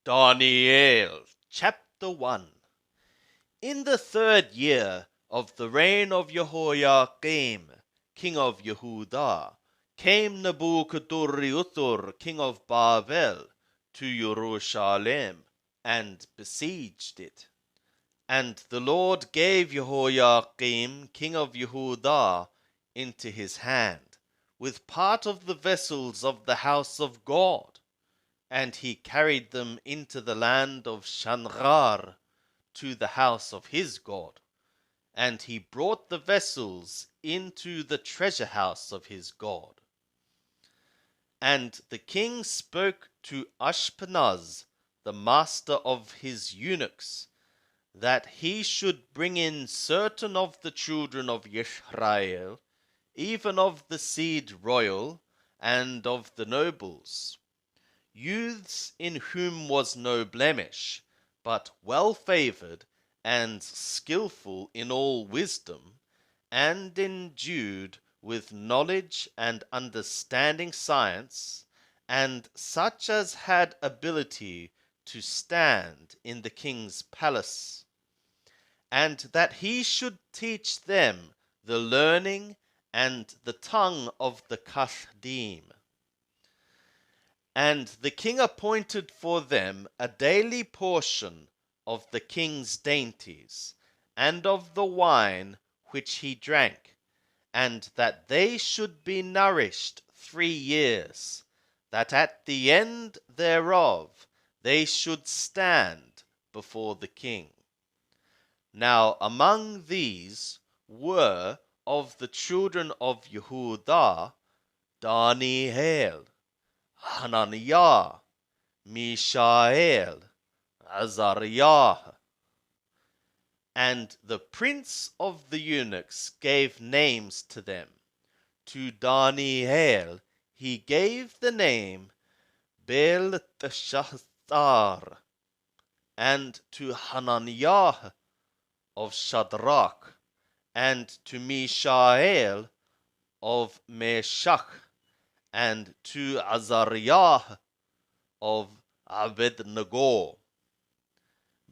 Daniel, chapter 1. In the 3rd year of the reign of Jehoiakim, king of Yehudah, came Nebuchadnezzar, king of Babel, to Jerusalem, and besieged it. And the Lord gave Jehoiakim, king of Yehudah, into his hand, with part of the vessels of the house of God. And he carried them into the land of Shanghar, to the house of his God. And he brought the vessels into the treasure house of his God. And the king spoke to Ashpenaz, the master of his eunuchs, that he should bring in certain of the children of Israel, even of the seed royal, and of the nobles, youths in whom was no blemish, but well favoured, and skilful in all wisdom, and endued with knowledge and understanding science, and such as had ability to stand in the king's palace, and that he should teach them the learning and the tongue of the Chaldim. And the king appointed for them a daily portion of the king's dainties, and of the wine which he drank, and that they should be nourished 3 years, that at the end thereof they should stand before the king. Now among these were of the children of Yehudah Daniel, Hananiah, Mishael, Azariah. And the prince of the eunuchs gave names to them. To Daniel he gave the name Belteshazzar, and to Hananiah of Shadrach, and to Mishael of Meshach, and to Azariah of Abednego.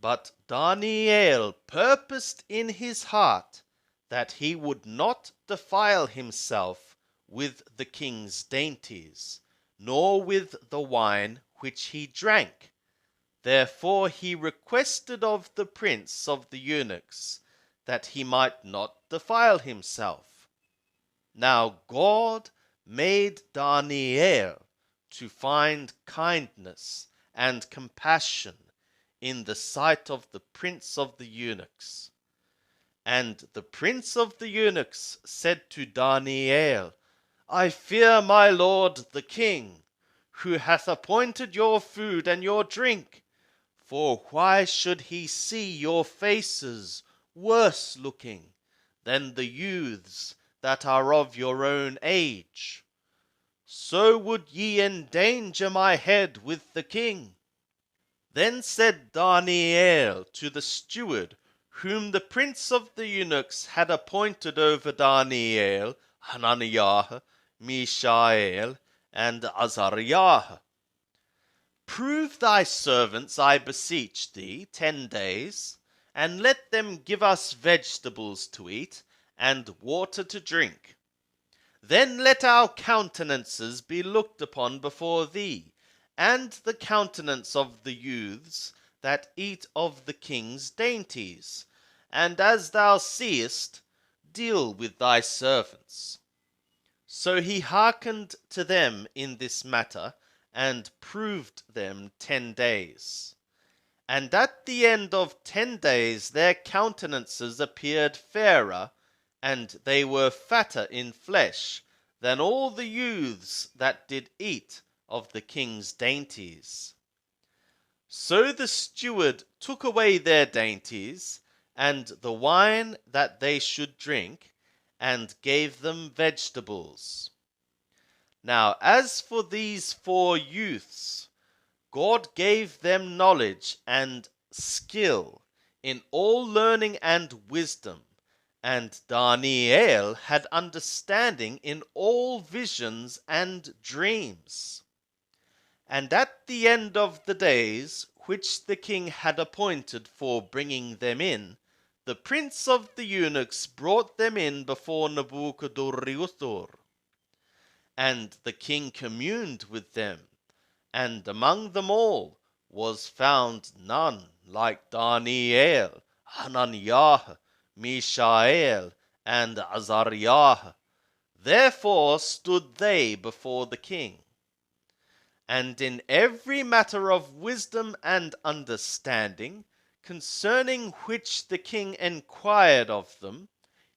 But Daniel purposed in his heart that he would not defile himself with the king's dainties, nor with the wine which he drank. Therefore he requested of the prince of the eunuchs that he might not defile himself. Now God made Daniel to find kindness and compassion in the sight of the prince of the eunuchs. And the prince of the eunuchs said to Daniel, I fear my lord the king, who hath appointed your food and your drink. For why should he see your faces worse looking than the youths that are of your own age? So would ye endanger my head with the king. Then said Daniel to the steward, whom the prince of the eunuchs had appointed over Daniel, Hananiah, Mishael, and Azariah, Prove thy servants, I beseech thee, 10 days, and let them give us vegetables to eat, and water to drink. Then let our countenances be looked upon before thee, and the countenance of the youths that eat of the king's dainties, and as thou seest, deal with thy servants. So he hearkened to them in this matter, and proved them 10 days. And at the end of 10 days their countenances appeared fairer, and they were fatter in flesh than all the youths that did eat of the king's dainties. So the steward took away their dainties, and the wine that they should drink, and gave them vegetables. Now as for these 4 youths, God gave them knowledge and skill in all learning and wisdom, and Daniel had understanding in all visions and dreams. And at the end of the days, which the king had appointed for bringing them in, the prince of the eunuchs brought them in before Nebuchadnezzar. And the king communed with them, and among them all was found none like Daniel, Hananiah, Mishael, and Azariah. Therefore stood they before the king. And in every matter of wisdom and understanding, concerning which the king enquired of them,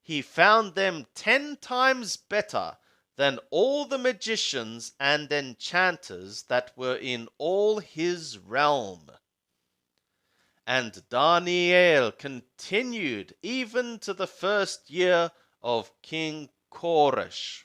he found them 10 times better than all the magicians and enchanters that were in all his realm. And Daniel continued even to the first year of King Koresh.